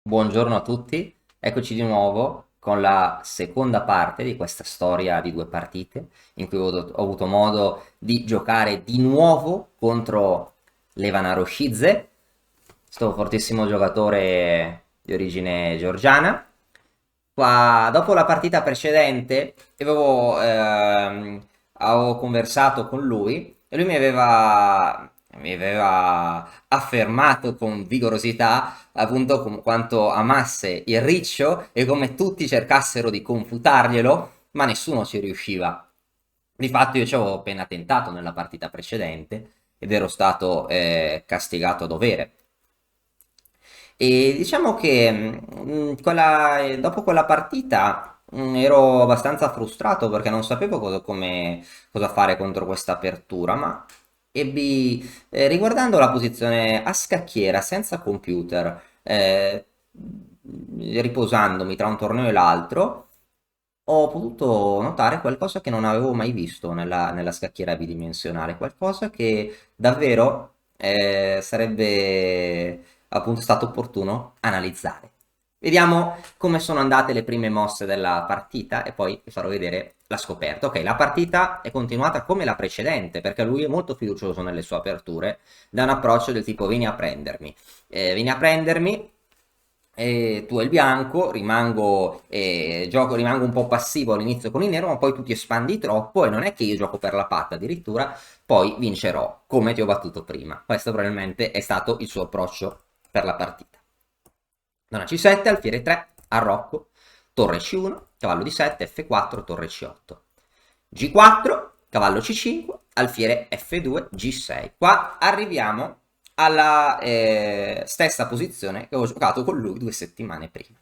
Buongiorno a tutti, eccoci di nuovo con la seconda parte di questa storia di due partite in cui ho avuto modo di giocare di nuovo contro Levanaro Shizze, sto fortissimo giocatore di origine georgiana. Qua, dopo la partita precedente avevo conversato con lui e lui mi aveva affermato con vigorosità appunto quanto amasse il riccio e come tutti cercassero di confutarglielo, ma nessuno ci riusciva. Difatti io ci avevo appena tentato nella partita precedente ed ero stato castigato a dovere. E diciamo che dopo quella partita ero abbastanza frustrato perché non sapevo cosa fare contro questa apertura, ma riguardando la posizione a scacchiera senza computer, riposandomi tra un torneo e l'altro, ho potuto notare qualcosa che non avevo mai visto nella scacchiera bidimensionale, qualcosa che davvero sarebbe appunto stato opportuno analizzare. Vediamo come sono andate le prime mosse della partita e poi vi farò vedere la scoperta. Ok, la partita è continuata come la precedente perché lui è molto fiducioso nelle sue aperture, da un approccio del tipo vieni a prendermi, vieni a prendermi, e tu hai il bianco, rimango un po' passivo all'inizio con il nero, ma poi tu ti espandi troppo e non è che io gioco per la patta, addirittura poi vincerò, come ti ho battuto prima. Questo probabilmente è stato il suo approccio per la partita. Donna C7, alfiere 3, arrocco, torre C1, cavallo D7, F4, torre C8. G4, cavallo C5, alfiere F2, G6. Qua arriviamo alla stessa posizione che ho giocato con lui 2 settimane prima.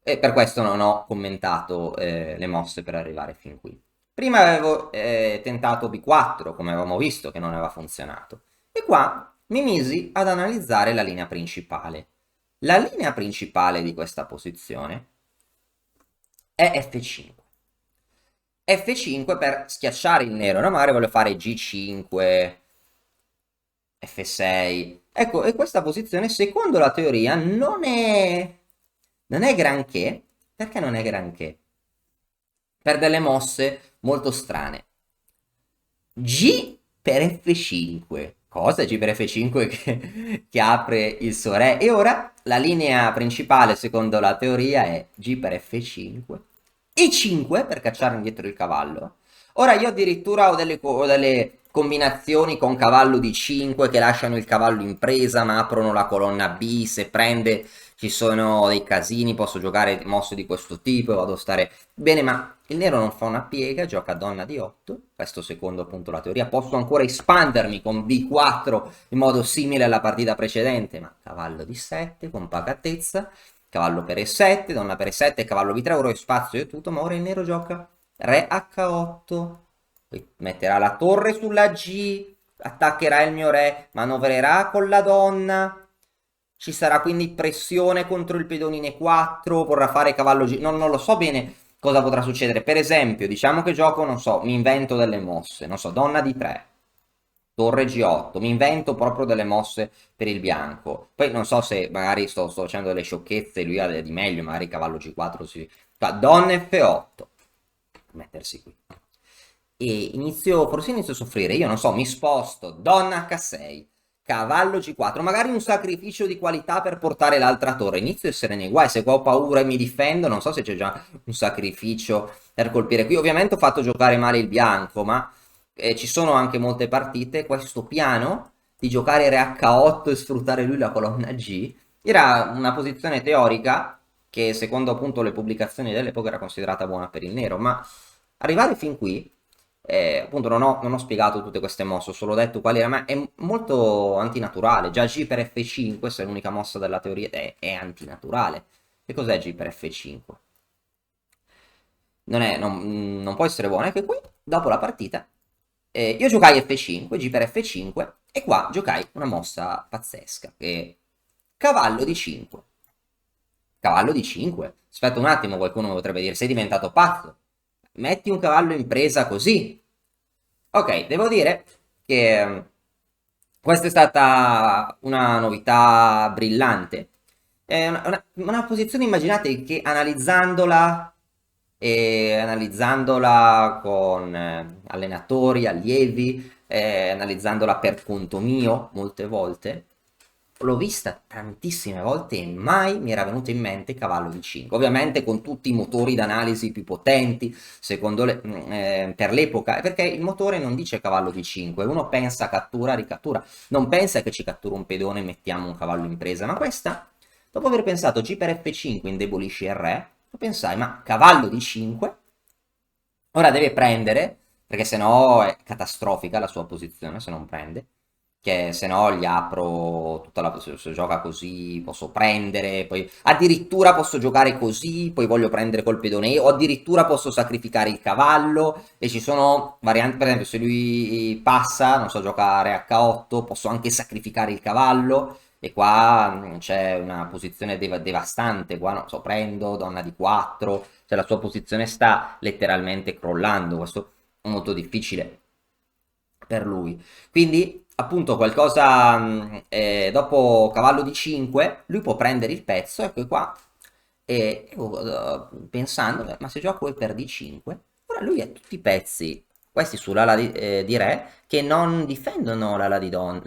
E per questo non ho commentato le mosse per arrivare fin qui. Prima avevo tentato B4, come avevamo visto, che non aveva funzionato. E qua mi misi ad analizzare la linea principale. La linea principale di questa posizione è F5. F5 per schiacciare il nero, no? Magari voglio fare G5, F6. Ecco, e questa posizione, secondo la teoria, non è granché. Perché non è granché? Per delle mosse molto strane. G per F5. Cosa G per F5 che apre il suo re? E ora la linea principale, secondo la teoria, è G per F5. E5 per cacciare indietro il cavallo. Ora io addirittura ho delle combinazioni con cavallo di 5 che lasciano il cavallo in presa ma aprono la colonna B, se prende ci sono dei casini, posso giocare mosse di questo tipo, vado a stare bene, ma il nero non fa una piega, gioca donna di 8, questo secondo appunto la teoria, posso ancora espandermi con B4 in modo simile alla partita precedente, ma cavallo di 7 con pacatezza, cavallo per E7, donna per E7, cavallo B3, ora ho spazio e tutto, ma ora il nero gioca re H8, poi metterà la torre sulla G, attaccherà il mio re, manovrerà con la donna, ci sarà quindi pressione contro il pedonine 4, vorrà fare cavallo G, non lo so bene cosa potrà succedere. Per esempio, diciamo che gioco, non so, mi invento delle mosse, non so, donna di 3, torre G8, mi invento proprio delle mosse per il bianco. Poi non so se magari sto facendo delle sciocchezze, lui ha di meglio, magari cavallo G4 si fa donna F8, mettersi qui. E forse inizio a soffrire, io non so, mi sposto, donna H6, cavallo G4, magari un sacrificio di qualità per portare l'altra torre, inizio a essere nei guai, se qua ho paura e mi difendo, non so se c'è già un sacrificio per colpire. Qui ovviamente ho fatto giocare male il bianco, ma ci sono anche molte partite, questo piano di giocare re H8 e sfruttare lui la colonna G, era una posizione teorica che secondo appunto le pubblicazioni dell'epoca era considerata buona per il nero, ma arrivare fin qui, appunto non ho spiegato tutte queste mosse, ho solo detto quali era, ma è molto antinaturale. Già G per F5, se è l'unica mossa della teoria, è antinaturale. Che cos'è G per F5? Non può essere buono. Anche qui, dopo la partita, io giocai F5, G per F5, e qua giocai una mossa pazzesca, che è cavallo di 5. Cavallo di 5. Aspetta un attimo, qualcuno mi potrebbe dire, sei diventato pazzo. Metti un cavallo in presa così. Ok, devo dire che questa è stata una novità brillante È una posizione, immaginate che analizzandola e analizzandola con allenatori, allievi, analizzandola per conto mio molte volte, l'ho vista tantissime volte e mai mi era venuto in mente cavallo di 5. Ovviamente con tutti i motori d'analisi più potenti, secondo per l'epoca, perché il motore non dice cavallo di 5, uno pensa cattura, ricattura, non pensa che ci cattura un pedone e mettiamo un cavallo in presa, ma questa, dopo aver pensato G per F5 indebolisce il re, pensai, ma cavallo di 5, ora deve prendere, perché sennò è catastrofica la sua posizione se non prende, che se no gli apro tutta la se gioca così posso prendere, poi addirittura posso giocare così, poi voglio prendere col pedone E, o addirittura posso sacrificare il cavallo e ci sono varianti, per esempio se lui passa, non so, gioca re H8, posso anche sacrificare il cavallo e qua c'è una posizione devastante, qua non so, prendo donna di 4, cioè la sua posizione sta letteralmente crollando, questo è molto difficile per lui. Quindi, appunto, qualcosa dopo cavallo di 5, lui può prendere il pezzo, ecco qua, e pensando, ma se gioco e per d5, ora lui ha tutti i pezzi, questi sull'ala di re, che non difendono l'ala di donna,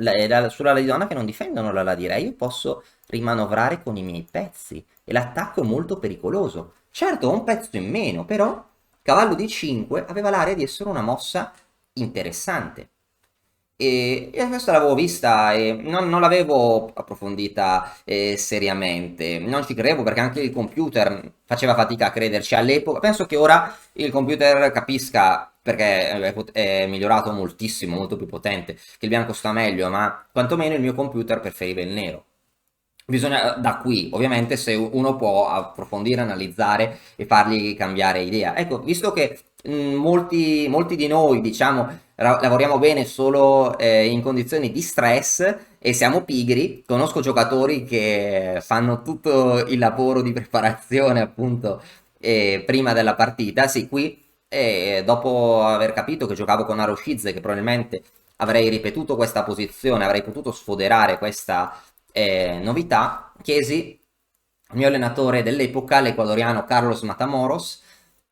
sull'ala di donna che non difendono l'ala di re, io posso rimanovrare con i miei pezzi, e l'attacco è molto pericoloso. Certo, ho un pezzo in meno, però cavallo di 5 aveva l'area di essere una mossa interessante. E questa l'avevo vista e non l'avevo approfondita seriamente. Non ci credevo perché anche il computer faceva fatica a crederci all'epoca. Penso che ora il computer capisca perché è migliorato moltissimo, molto più potente, che il bianco sta meglio, ma quantomeno il mio computer preferiva il nero. Bisogna da qui, ovviamente, se uno può approfondire, analizzare e fargli cambiare idea. Ecco, visto che molti di noi, diciamo, lavoriamo bene solo in condizioni di stress e siamo pigri, conosco giocatori che fanno tutto il lavoro di preparazione, appunto, prima della partita. Sì, qui, dopo aver capito che giocavo con Aroshize, che probabilmente avrei ripetuto questa posizione, avrei potuto sfoderare questa novità, chiesi al mio allenatore dell'epoca, l'ecuadoriano Carlos Matamoros,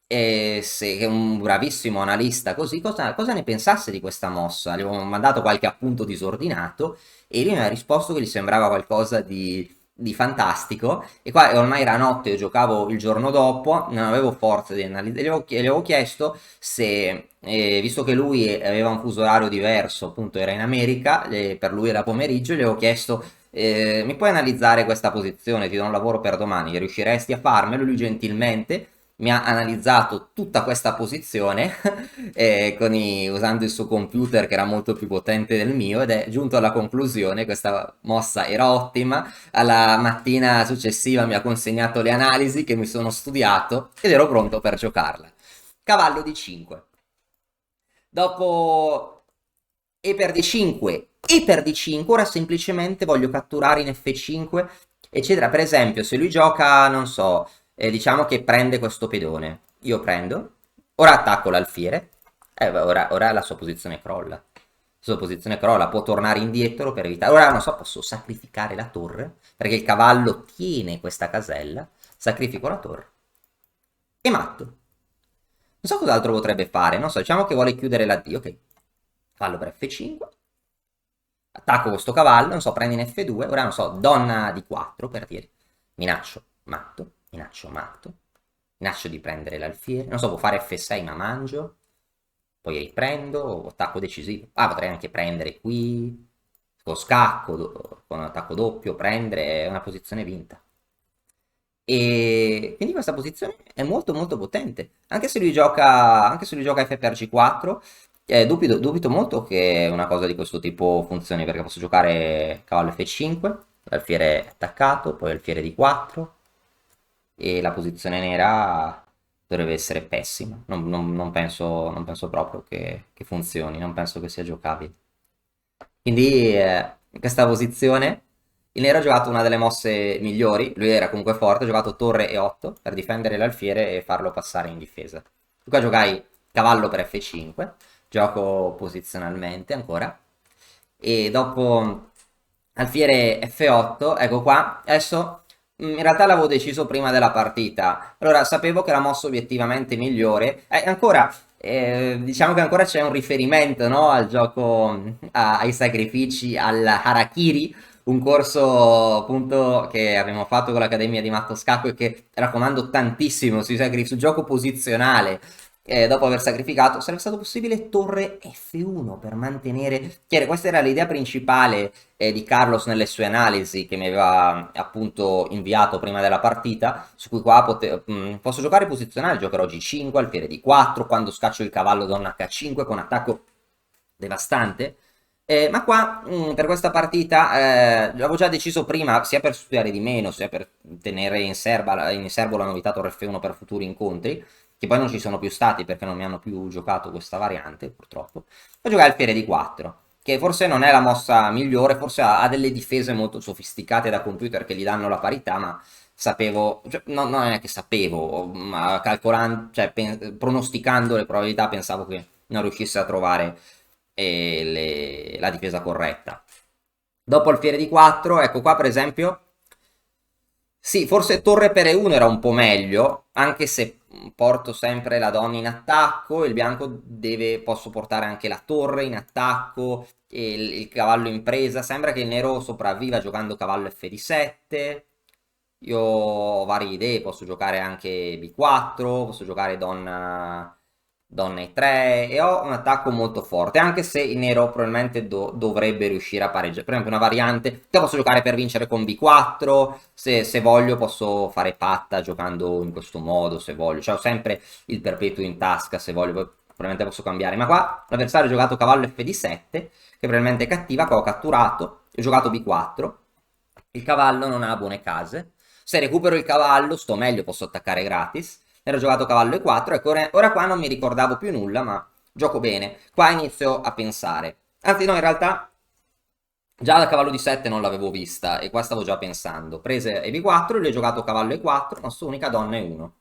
che è un bravissimo analista così, cosa ne pensasse di questa mossa. Gli avevo mandato qualche appunto disordinato e lui mi ha risposto che gli sembrava qualcosa di fantastico. E qua ormai era notte, io giocavo il giorno dopo, non avevo forza di analizzare. Gli avevo chiesto se, visto che lui aveva un fuso orario diverso, appunto era in America, per lui era pomeriggio, gli avevo chiesto mi puoi analizzare questa posizione? Ti do un lavoro per domani, riusciresti a farmelo? Lui gentilmente mi ha analizzato tutta questa posizione usando il suo computer che era molto più potente del mio ed è giunto alla conclusione, questa mossa era ottima, alla mattina successiva mi ha consegnato le analisi che mi sono studiato ed ero pronto per giocarla. Cavallo di 5. Dopo E per D5 e per D5, ora semplicemente voglio catturare in F5, eccetera. Per esempio, se lui gioca, non so, diciamo che prende questo pedone, io prendo, ora attacco l'alfiere, ora la sua posizione crolla. La sua posizione crolla, può tornare indietro per evitare. Ora, non so, posso sacrificare la torre, perché il cavallo tiene questa casella, sacrifico la torre e matto. Non so cos'altro potrebbe fare, non so, diciamo che vuole chiudere la D, ok. Cavallo per F5, attacco questo cavallo, non so, prende in F2, ora non so, donna di 4 per dire, minaccio matto, minaccio di prendere l'alfiere, non so, può fare F6 ma mangio, poi riprendo, o attacco decisivo, potrei anche prendere qui, con scacco, con attacco doppio, prendere, è una posizione vinta. E quindi questa posizione è molto molto potente. Anche se lui gioca F per G4, dubito molto che una cosa di questo tipo funzioni, perché posso giocare cavallo F5, l'alfiere è attaccato, poi alfiere di 4, e la posizione nera dovrebbe essere pessima. Non penso proprio che funzioni, non penso che sia giocabile. Quindi in questa posizione il nero ha giocato una delle mosse migliori, lui era comunque forte, ha giocato torre e 8 per difendere l'alfiere e farlo passare in difesa. Qua giocai cavallo per F5, gioco posizionalmente ancora, e dopo alfiere F8, ecco qua, adesso In realtà l'avevo deciso prima della partita. Allora, sapevo che la mossa obiettivamente migliore. Ancora, diciamo che ancora c'è un riferimento, no? Al gioco, ai sacrifici, al Harakiri, un corso appunto che abbiamo fatto con l'Accademia di Matto Scacco e che raccomando tantissimo sul gioco posizionale. Dopo aver sacrificato, sarebbe stato possibile torre F1 per mantenere. Chiaro, questa era l'idea principale di Carlos nelle sue analisi che mi aveva appunto inviato prima della partita, su cui qua posso giocare posizionale, giocherò G5, alfiere D4, quando scaccio il cavallo donna H5 con attacco devastante. Ma qua per questa partita l'avevo già deciso prima, sia per studiare di meno, sia per tenere in serbo la novità Torre F1 per futuri incontri, che poi non ci sono più stati perché non mi hanno più giocato questa variante, purtroppo. Ho giocato alfiere D4, che forse non è la mossa migliore, forse ha delle difese molto sofisticate da computer che gli danno la parità, ma sapevo, cioè, non è che sapevo, ma calcolando, cioè, pronosticando le probabilità pensavo che non riuscisse a trovare la difesa corretta. Dopo alfiere di 4, ecco qua per esempio, sì, forse torre per E1 era un po' meglio, anche se porto sempre la donna in attacco, il bianco posso portare anche la torre in attacco, il cavallo in presa, sembra che il nero sopravviva giocando cavallo F7, io ho varie idee, posso giocare anche B4, posso giocare donna E3 e ho un attacco molto forte, anche se il nero probabilmente dovrebbe riuscire a pareggiare. Per esempio una variante che posso giocare per vincere con B4, se voglio posso fare patta giocando in questo modo, se voglio. Cioè ho sempre il perpetuo in tasca, se voglio, poi probabilmente posso cambiare. Ma qua l'avversario ha giocato cavallo FD7, che probabilmente è cattiva, qua ho catturato, ho giocato B4, il cavallo non ha buone case. Se recupero il cavallo, sto meglio, posso attaccare gratis. Ero giocato cavallo e 4, ecco, ora qua non mi ricordavo più nulla, ma gioco bene. Qua inizio a pensare. Anzi, no, in realtà già da cavallo di 7 non l'avevo vista e qua stavo già pensando. Prese e B4, gli ho giocato cavallo e 4, ma su unica donna e 1.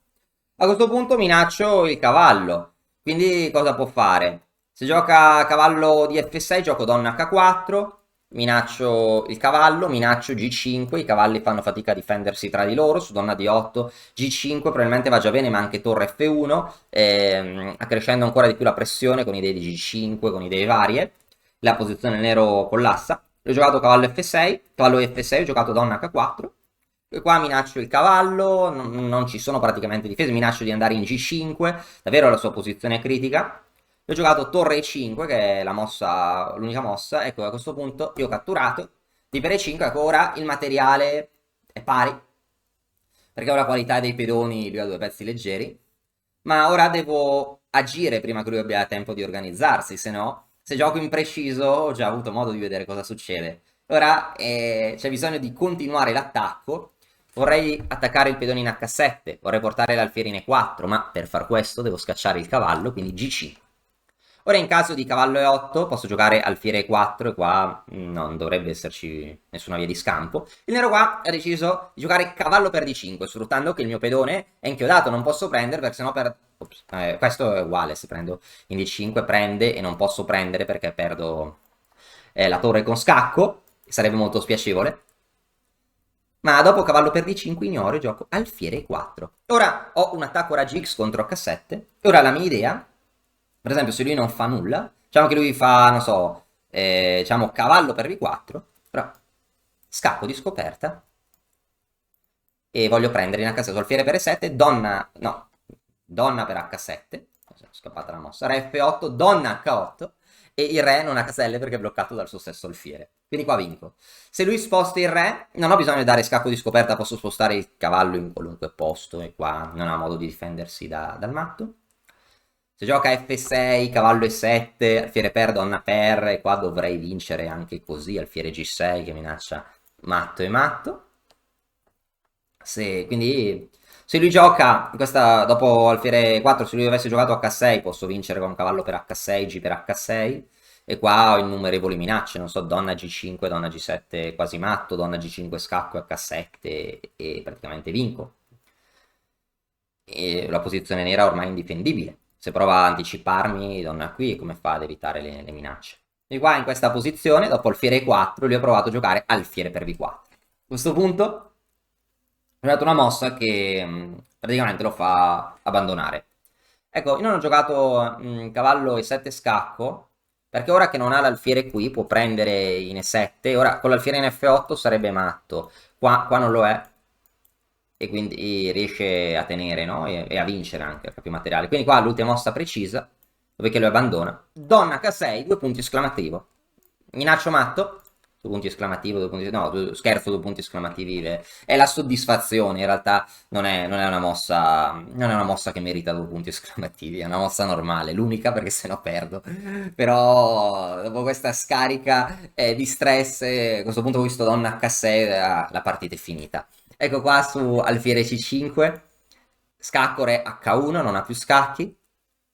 A questo punto minaccio il cavallo. Quindi cosa può fare? Se gioca cavallo di F6, gioco donna H4, minaccio il cavallo, minaccio G5, i cavalli fanno fatica a difendersi tra di loro, su donna D8, G5 probabilmente va già bene, ma anche torre F1, accrescendo ancora di più la pressione con idee di G5, con idee varie, la posizione nero collassa. Ho giocato cavallo F6, cavallo F6, ho giocato donna H4, e qua minaccio il cavallo, non ci sono praticamente difese, minaccio di andare in G5, davvero la sua posizione è critica. Ho giocato torre E5, che è l'unica mossa, ecco a questo punto io ho catturato, di per E5, ecco ora il materiale è pari, perché ho la qualità dei pedoni, lui ha due pezzi leggeri, ma ora devo agire prima che lui abbia tempo di organizzarsi, se no, se gioco impreciso ho già avuto modo di vedere cosa succede. Ora c'è bisogno di continuare l'attacco, vorrei attaccare il pedone in H7, vorrei portare l'alfiere in E4, ma per far questo devo scacciare il cavallo, quindi G5. Ora in caso di cavallo E8 posso giocare alfiere E4 e qua non dovrebbe esserci nessuna via di scampo. Il nero qua ha deciso di giocare cavallo per D5, sfruttando che il mio pedone è inchiodato, non posso prendere perché sennò per... Ops, questo è uguale, se prendo in D5 prende e non posso prendere perché perdo la torre con scacco, sarebbe molto spiacevole. Ma dopo cavallo per D5 ignoro e gioco alfiere E4. Ora ho un attacco raggi X contro H7. Ora la mia idea, per esempio se lui non fa nulla, diciamo che lui fa, non so, diciamo cavallo per B4, però scappo di scoperta e voglio prendere in H7 alfiere per E7, donna, no, donna per H7, è scappata la mossa, re F8, donna H8 e il re non ha caselle perché è bloccato dal suo stesso alfiere. Quindi qua vinco. Se lui sposta il re, non ho bisogno di dare scacco di scoperta, posso spostare il cavallo in qualunque posto e qua non ha modo di difendersi dal matto. Se gioca F6, cavallo E7, alfiere per, donna per, e qua dovrei vincere anche così, alfiere G6 che minaccia matto e matto. Quindi se lui gioca, dopo alfiere 4, se lui avesse giocato H6 posso vincere con cavallo per H6, G per H6, e qua ho innumerevoli minacce, non so, donna G5, donna G7 quasi matto, donna G5 scacco, H7 e praticamente vinco. E la posizione nera è ormai indifendibile. Se prova a anticiparmi, donna qui, come fa ad evitare le minacce? E qua in questa posizione, dopo alfiere 4, lui ha provato a giocare alfiere per V4. A questo punto Ho dato una mossa che praticamente lo fa abbandonare. Ecco, io non ho giocato cavallo e 7 scacco, perché ora che non ha l'alfiere qui può prendere in E7, ora con l'alfiere in F8 sarebbe matto, qua non lo è, e quindi riesce a tenere, no? E a vincere anche, proprio materiale. Quindi qua l'ultima mossa precisa, dove che lo abbandona. Donna H6, 2 punti esclamativo. Minaccio matto, 2 punti esclamativo, no, scherzo, 2 punti esclamativi. È la soddisfazione, in realtà non è una mossa, non è una mossa che merita 2 punti esclamativi, è una mossa normale, l'unica perché sennò perdo. Però dopo questa scarica di stress, a questo punto ho visto Donna H6, la partita è finita. Ecco qua su alfiere C5, scacco re H1, non ha più scacchi,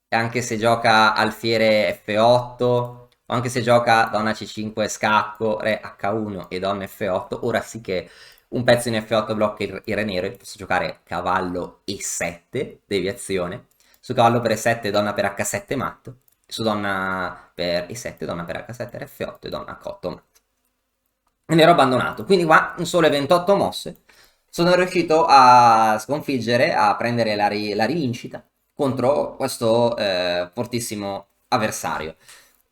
e anche se gioca alfiere F8, o anche se gioca donna C5 scacco, re H1 e donna F8, ora sì che un pezzo in F8 blocca il re nero, posso giocare cavallo E7, deviazione, su cavallo per E7 donna per H7 matto, su donna per E7 donna per H7 F8 e donna H8 matto. E mi ero abbandonato, quindi qua in sole 28 mosse sono riuscito a sconfiggere, a prendere la rivincita contro questo fortissimo avversario.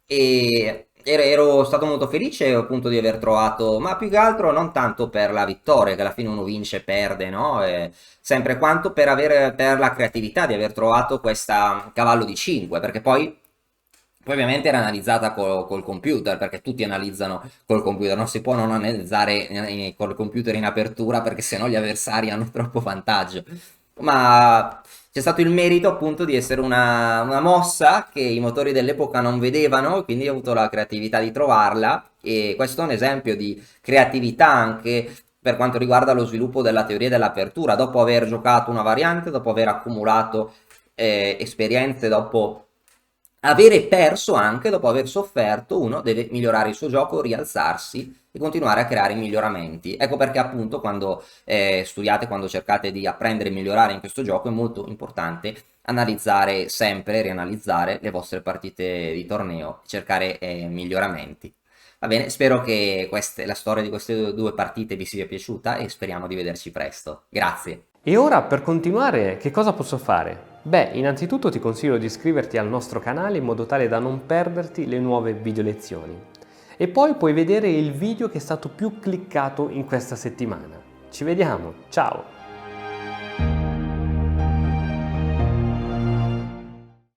E ero stato molto felice appunto di aver trovato, ma più che altro non tanto per la vittoria, che alla fine uno vince e perde, no? Sempre quanto per la creatività di aver trovato questa cavallo di 5, perché poi ovviamente era analizzata col computer, perché tutti analizzano col computer, non si può non analizzare col computer in apertura perché sennò gli avversari hanno troppo vantaggio. Ma c'è stato il merito appunto di essere una mossa che i motori dell'epoca non vedevano, quindi ho avuto la creatività di trovarla e questo è un esempio di creatività anche per quanto riguarda lo sviluppo della teoria dell'apertura. Dopo aver giocato una variante, dopo aver accumulato esperienze, dopo avere perso anche, dopo aver sofferto, uno deve migliorare il suo gioco, rialzarsi e continuare a creare miglioramenti. Ecco perché appunto quando studiate, quando cercate di apprendere e migliorare in questo gioco è molto importante analizzare sempre, rianalizzare le vostre partite di torneo, cercare miglioramenti. Va bene, spero che la storia di queste due partite vi sia piaciuta e speriamo di vederci presto. Grazie. E ora per continuare che cosa posso fare? Beh, innanzitutto ti consiglio di iscriverti al nostro canale in modo tale da non perderti le nuove video lezioni. E poi puoi vedere il video che è stato più cliccato in questa settimana. Ci vediamo, ciao!